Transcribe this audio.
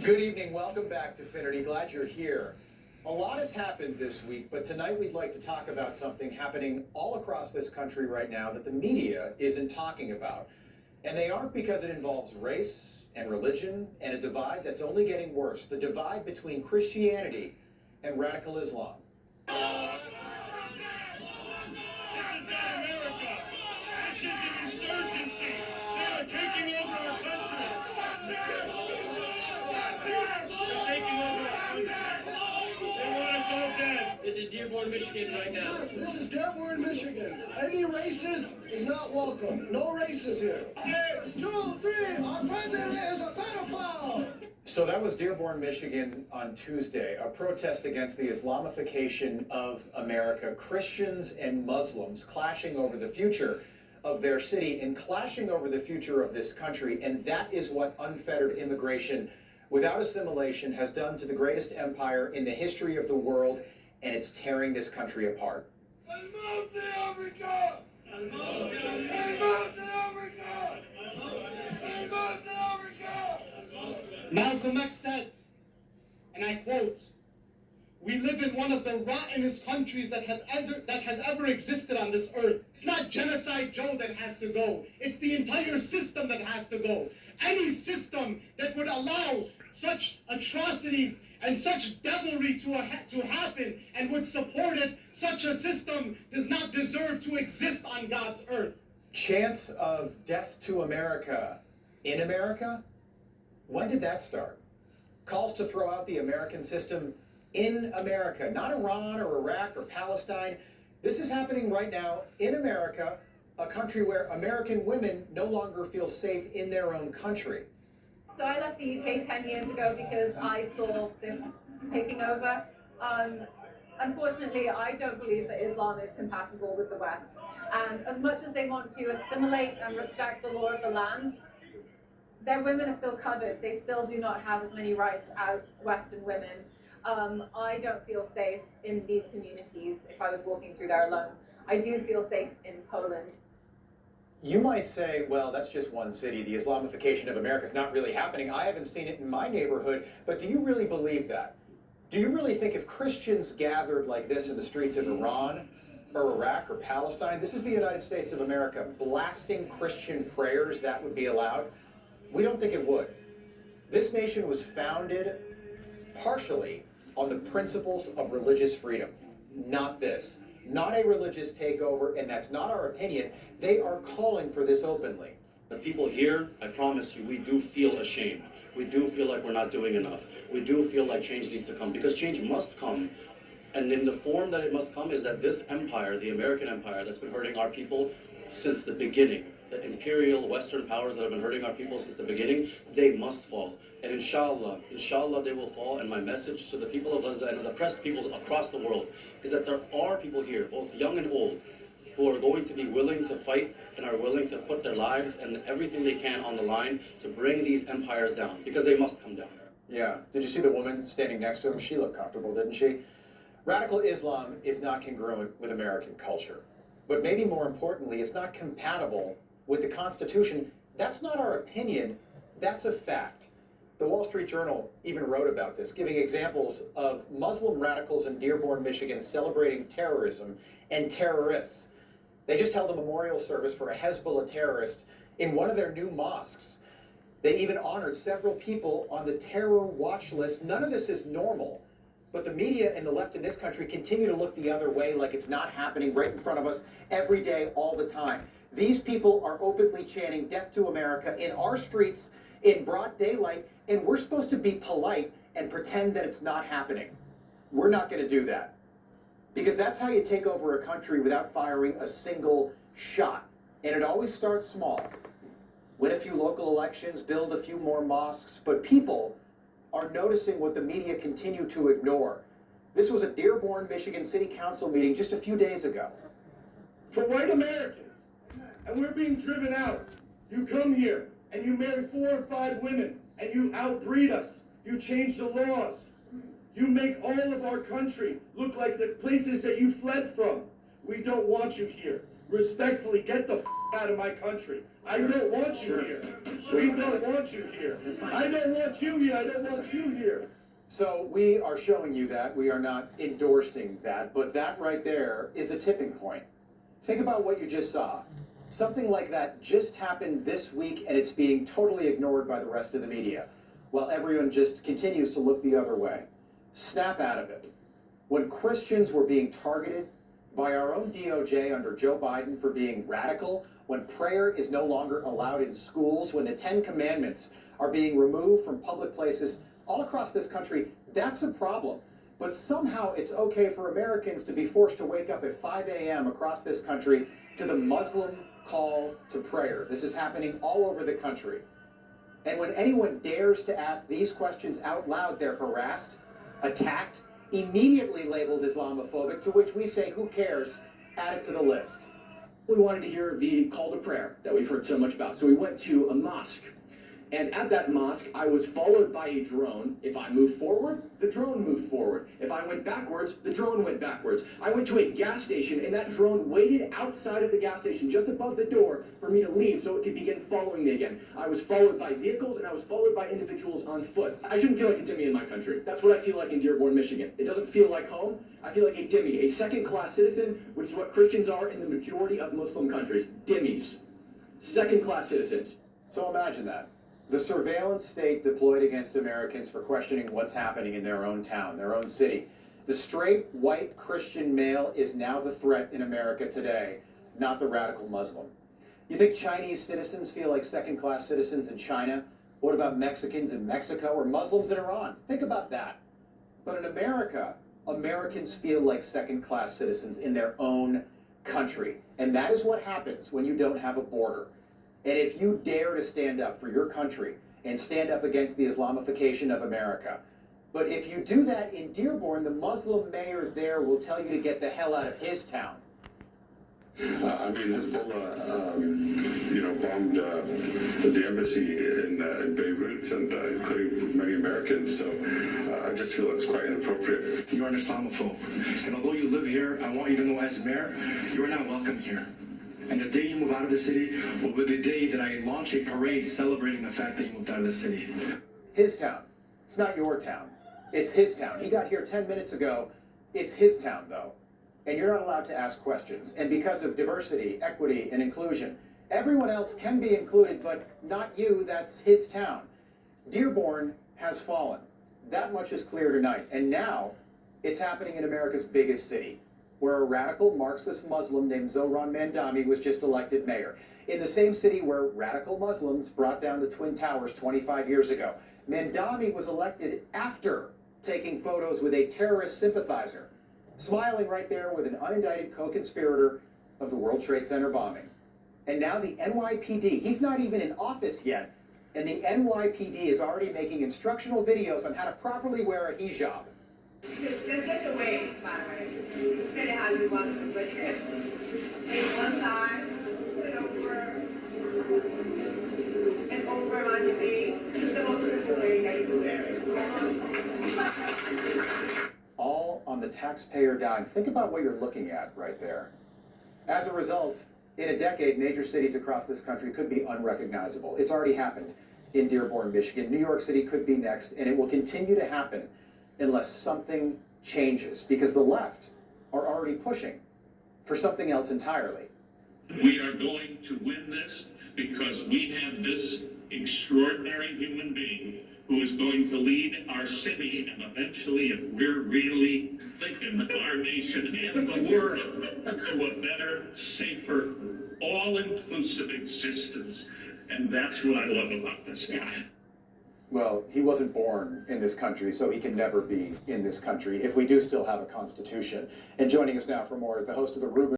Good evening, welcome back to Finity. Glad you're here. A lot has happened this week, but tonight we'd like to talk about something happening all across this country right now that the media isn't talking about. And they aren't because it involves race and religion and a divide that's only getting worse, the divide between Christianity and radical Islam. This is not America. This is an insurgency. They are taking over our country. They're taking over our country. They want us all dead. This is Dearborn, Michigan right now. Yes, this is Dearborn, Michigan. Any racist is not welcome. No racists here. 1, 2, 3, our president is a pedophile. So that was Dearborn, Michigan on Tuesday, a protest against the Islamification of America. Christians and Muslims clashing over the future of their city and clashing over the future of this country. And that is what unfettered immigration without assimilation has done to the greatest empire in the history of the world, and it's tearing this country apart. Malcolm X said, and I quote, "We live in one of the rottenest countries that has ever existed on this earth. It's not Genocide Joe that has to go. It's the entire system that has to go. Any system that would allow such atrocities and such devilry to happen and would support it, such a system does not deserve to exist on God's earth." Chants of death to America in America? When did that start? Calls to throw out the American system in America, not Iran or Iraq or Palestine. This is happening right now in America, a country where American women no longer feel safe in their own country. So I left the UK 10 years ago because I saw this taking over. Unfortunately, I don't believe that Islam is compatible with the West. And as much as they want to assimilate and respect the law of the land, their women are still covered. They still do not have as many rights as Western women. I don't feel safe in these communities if I was walking through there alone. I do feel safe in Poland. You might say, well, that's just one city. The Islamification of America is not really happening. I haven't seen it in my neighborhood. But do you really believe that? Do you really think if Christians gathered like this in the streets of Iran or Iraq or Palestine, this is the United States of America, blasting Christian prayers, that would be allowed? We don't think it would. This nation was founded partially on the principles of religious freedom, not this. Not a religious takeover, and that's not our opinion. They are calling for this openly. The people here, I promise you, we do feel ashamed. We do feel like we're not doing enough. We do feel like change needs to come, because change must come. And in the form that it must come is that this empire, the American empire that's been hurting our people since the beginning, the imperial Western powers that have been hurting our people since the beginning, they must fall. And inshallah they will fall. And my message to the people of Gaza and the oppressed peoples across the world is that there are people here, both young and old, who are going to be willing to fight and are willing to put their lives and everything they can on the line to bring these empires down, because they must come down. Yeah. Did you see the woman standing next to him? She looked comfortable, didn't she? Radical Islam is not congruent with American culture. But maybe more importantly, it's not compatible with the Constitution. That's not our opinion, that's a fact. The Wall Street Journal even wrote about this, giving examples of Muslim radicals in Dearborn, Michigan celebrating terrorism and terrorists. They just held a memorial service for a Hezbollah terrorist in one of their new mosques. They even honored several people on the terror watch list. None of this is normal, but the media and the left in this country continue to look the other way like it's not happening right in front of us every day, all the time. These people are openly chanting death to America in our streets in broad daylight, and we're supposed to be polite and pretend that it's not happening. We're not going to do that, because that's how you take over a country without firing a single shot. And it always starts small. Win a few local elections, build a few more mosques, but people are noticing what the media continue to ignore. This was a Dearborn, Michigan City Council meeting just a few days ago. For white Americans, and we're being driven out. You come here and you marry 4 or 5 women and you outbreed us. You change the laws. You make all of our country look like the places that you fled from. We don't want you here. respectfully, get the out of my country. I don't want you here. We don't want you here. I don't want you here. I don't want you here. So we are showing you that. We are not endorsing that, but that right there is a tipping point. Think about what you just saw. Something like that just happened this week, and it's being totally ignored by the rest of the media, while everyone just continues to look the other way. Snap out of it. When Christians were being targeted by our own DOJ under Joe Biden for being radical, when prayer is no longer allowed in schools, when the 10 Commandments are being removed from public places all across this country, that's a problem. But somehow it's okay for Americans to be forced to wake up at 5 a.m. across this country to the Muslim call to prayer. This is happening all over the country. And when anyone dares to ask these questions out loud, they're harassed, attacked, immediately labeled Islamophobic, to which we say, who cares? Add it to the list. We wanted to hear the call to prayer that we've heard so much about. So we went to a mosque. And at that mosque, I was followed by a drone. If I moved forward, the drone moved forward. If I went backwards, the drone went backwards. I went to a gas station, and that drone waited outside of the gas station, just above the door, for me to leave so it could begin following me again. I was followed by vehicles, and I was followed by individuals on foot. I shouldn't feel like a Dimmy in my country. That's what I feel like in Dearborn, Michigan. It doesn't feel like home. I feel like a Dimmy, a second-class citizen, which is what Christians are in the majority of Muslim countries. Dimmies. Second-class citizens. So imagine that. The surveillance state deployed against Americans for questioning what's happening in their own town, their own city. The straight, white Christian male is now the threat in America today, not the radical Muslim. You think Chinese citizens feel like second-class citizens in China? What about Mexicans in Mexico or Muslims in Iran? Think about that. But in America, Americans feel like second-class citizens in their own country. And that is what happens when you don't have a border. And if you dare to stand up for your country and stand up against the Islamification of America, but if you do that in Dearborn, the Muslim mayor there will tell you to get the hell out of his town. I mean, Hezbollah, bombed the embassy in Beirut, and including many Americans. So I just feel it's quite inappropriate. You are an Islamophobe, and although you live here, I want you to know as mayor, you are not welcome here. And the day you move out of the city will be the day that I launch a parade celebrating the fact that you moved out of the city. His town. It's not your town. It's his town. He got here 10 minutes ago. It's his town, though. And you're not allowed to ask questions. And because of diversity, equity, and inclusion, everyone else can be included, but not you. That's his town. Dearborn has fallen. That much is clear tonight. And now it's happening in America's biggest city, where a radical Marxist Muslim named Zohran Mamdani was just elected mayor. In the same city where radical Muslims brought down the Twin Towers 25 years ago. Mamdani was elected after taking photos with a terrorist sympathizer, smiling right there with an unindicted co-conspirator of the World Trade Center bombing. And now the NYPD, he's not even in office yet, and the NYPD is already making instructional videos on how to properly wear a hijab. There's just a way, by the way. Say it how you want to, but take one side, put it over, and over on your face. It's the most simple way that you do it. All on the taxpayer dime. Think about what you're looking at right there. As a result, in a decade, major cities across this country could be unrecognizable. It's already happened in Dearborn, Michigan. New York City could be next, and it will continue to happen unless something changes, because the left are already pushing for something else entirely. We are going to win this because we have this extraordinary human being who is going to lead our city, and eventually, if we're really thinking, our nation and the world to a better, safer, all-inclusive existence. And that's what I love about this guy. Well, he wasn't born in this country, so he can never be in this country if we do still have a constitution. And joining us now for more is the host of the Rubin